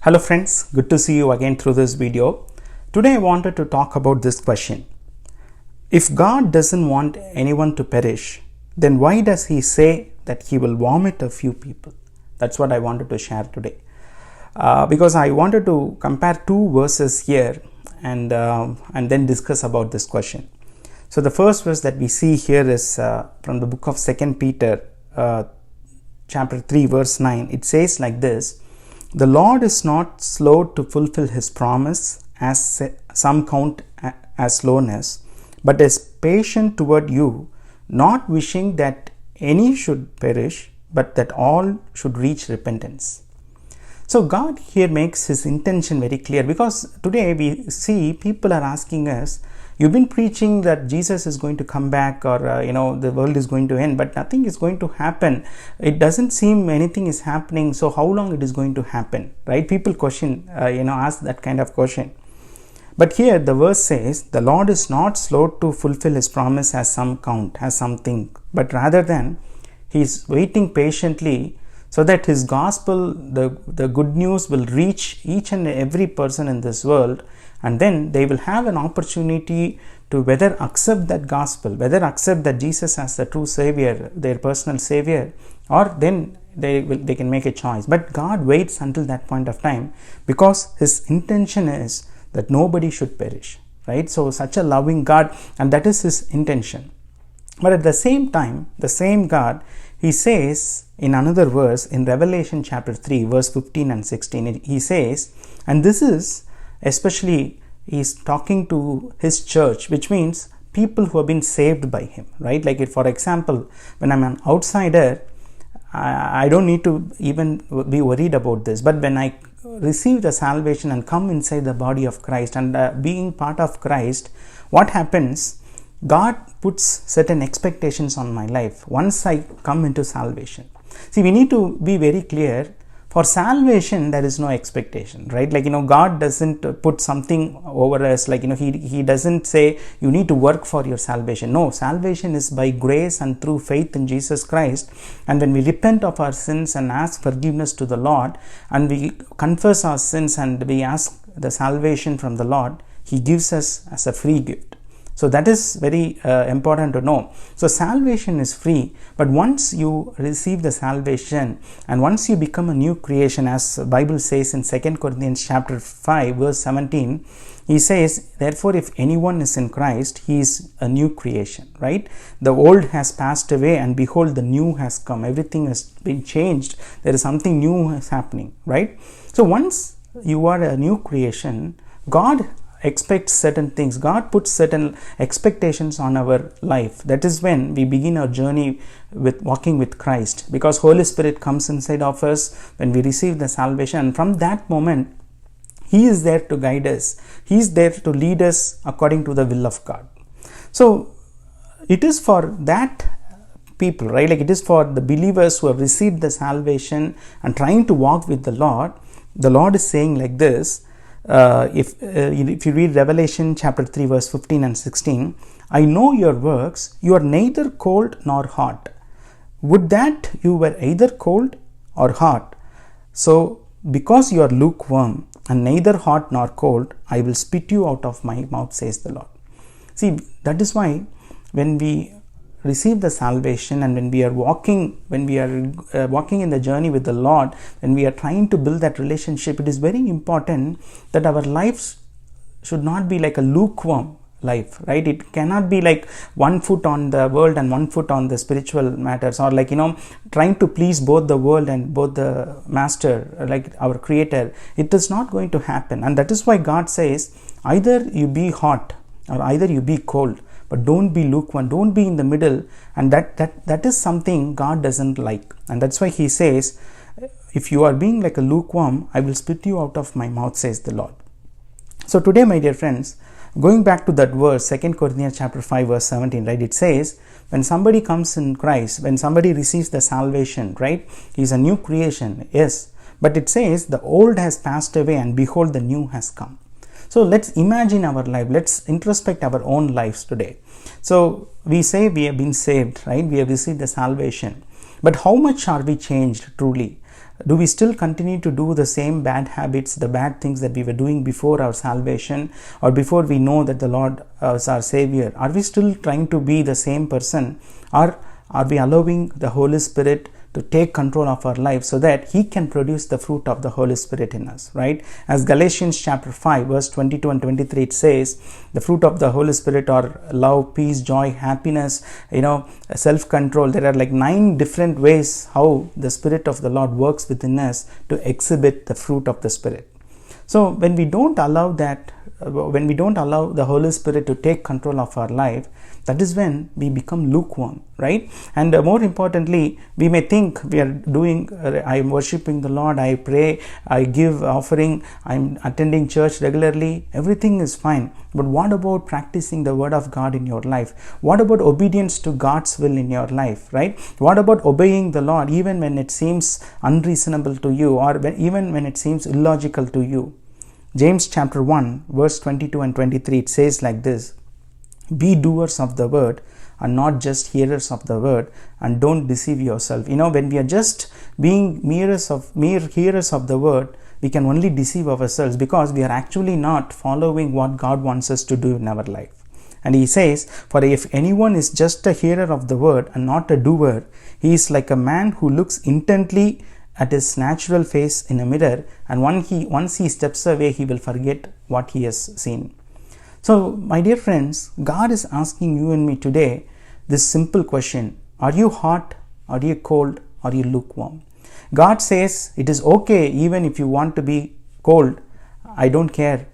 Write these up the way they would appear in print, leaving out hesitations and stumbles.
Hello friends, good to see you again through this video. Today I wanted to talk about this question. If God doesn't want anyone to perish, then why does He say that He will vomit a few people? That's what I wanted to share today. Because I wanted to compare two verses here and then discuss about this question. So the first verse that we see here is from the book of 2 Peter chapter 3 verse 9. It says like this: "The Lord is not slow to fulfill His promise, as some count as slowness, but is patient toward you, not wishing that any should perish, but that all should reach repentance." So God here makes His intention very clear, because today we see people are asking us, you've been preaching that Jesus is going to come back, or the world is going to end, but nothing is going to happen. It doesn't seem anything is happening, so how long it is going to happen, right? People question, ask that kind of question. But here the verse says, "The Lord is not slow to fulfill His promise, as some count, as some think, but rather than He is waiting patiently, so that His gospel, the good news, will reach each and every person in this world, and then they will have an opportunity to whether accept that gospel, whether accept that Jesus as the true Savior, their personal Savior, or then they can make a choice." But God waits until that point of time, because His intention is that nobody should perish, right? So such a loving God, and that is His intention. But at the same time, the same God, He says in another verse in Revelation chapter 3 verse 15 and 16, He says, and this is especially, He's talking to His church, which means people who have been saved by Him, right? Like, for example, when I'm an outsider, I don't need to even be worried about this. But when I receive the salvation and come inside the body of Christ and being part of Christ, what happens? God puts certain expectations on my life once I come into salvation. See, we need to be very clear. For salvation, there is no expectation, right? Like, God doesn't put something over us. Like, He doesn't say you need to work for your salvation. No, salvation is by grace and through faith in Jesus Christ. And when we repent of our sins and ask forgiveness to the Lord, and we confess our sins and we ask the salvation from the Lord, He gives us as a free gift. So that is very important to know. So salvation is free, but once you receive the salvation and once you become a new creation, as the Bible says in 2 Corinthians chapter 5 verse 17, He says, "Therefore if anyone is in Christ, he is a new creation," right? "The old has passed away, and behold, the new has come." Everything has been changed. There is something new is happening, right? So once you are a new creation, God expects certain things. God puts certain expectations on our life. That is when we begin our journey with walking with Christ, because Holy Spirit comes inside of us when we receive the salvation, and from that moment He is there to guide us. He is there to lead us according to the will of God. So it is for that people, right? Like, it is for the believers who have received the salvation and trying to walk with the Lord. The Lord is saying like this. If you read Revelation chapter 3 verse 15 and 16, "I know your works, you are neither cold nor hot. Would that you were either cold or hot. So because you are lukewarm and neither hot nor cold, I will spit you out of my mouth, says the Lord." See, that is why when we receive the salvation and when we are walking in the journey with the Lord, when we are trying to build that relationship, it is very important that our lives should not be like a lukewarm life, right? It cannot be like one foot on the world and one foot on the spiritual matters, or like, trying to please both the world and both the master, like our creator. It is not going to happen. And that is why God says, either you be hot or either you be cold, but don't be lukewarm, don't be in the middle. And that is something God doesn't like. And that's why He says, "If you are being like a lukewarm, I will spit you out of my mouth, says the Lord." So today, my dear friends, going back to that verse, 2 Corinthians chapter 5 verse 17, right? It says, when somebody comes in Christ, when somebody receives the salvation, right? He is a new creation, yes. But it says, "The old has passed away, and behold, the new has come." So let's imagine our life. Let's introspect our own lives today. So we say we have been saved, right? We have received the salvation. But how much are we changed truly? Do we still continue to do the same bad habits, the bad things that we were doing before our salvation, or before we know that the Lord is our Savior? Are we still trying to be the same person, or are we allowing the Holy Spirit to take control of our life so that He can produce the fruit of the Holy Spirit in us, right? As Galatians chapter 5 verse 22 and 23 it says, the fruit of the Holy Spirit are love, peace, joy, happiness, self-control. There are like 9 different ways how the Spirit of the Lord works within us to exhibit the fruit of the Spirit. So when we don't allow the Holy Spirit to take control of our life, that is when we become lukewarm, right? And more importantly, we may think we are doing, I am worshiping the Lord, I pray, I give offering, I am attending church regularly, everything is fine. But what about practicing the word of God in your life? What about obedience to God's will in your life, right? What about obeying the Lord even when it seems unreasonable to you, or even when it seems illogical to you? James chapter 1 verse 22 and 23 it says like this, be doers of the word and not just hearers of the word, and don't deceive yourself. When we are just being mere hearers of the word, we can only deceive ourselves, because we are actually not following what God wants us to do in our life. And he says, for if anyone is just a hearer of the word and not a doer, he is like a man who looks intently at his natural face in a mirror, and once he steps away, he will forget what he has seen. So, my dear friends, God is asking you and me today this simple question: are you hot? Are you cold? Are you lukewarm? God says it is okay even if you want to be cold. I don't care,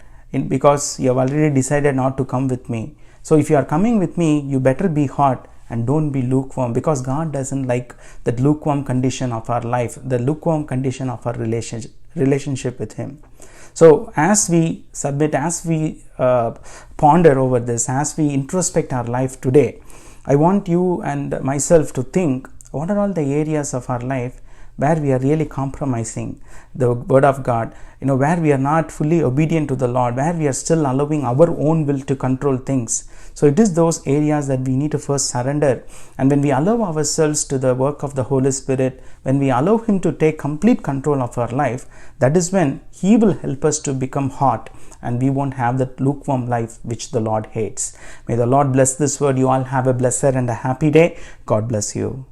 because you have already decided not to come with me. So if you are coming with me, you better be hot and don't be lukewarm, because God doesn't like that lukewarm condition of our life, the lukewarm condition of our relationship with Him. So as we submit, as we ponder over this, as we introspect our life today, I want you and myself to think, what are all the areas of our life where we are really compromising the word of God, where we are not fully obedient to the Lord, where we are still allowing our own will to control things. So it is those areas that we need to first surrender. And when we allow ourselves to the work of the Holy Spirit, when we allow Him to take complete control of our life, that is when He will help us to become hot, and we won't have that lukewarm life which the Lord hates. May the Lord bless this word. You all have a blessed and a happy day. God bless you.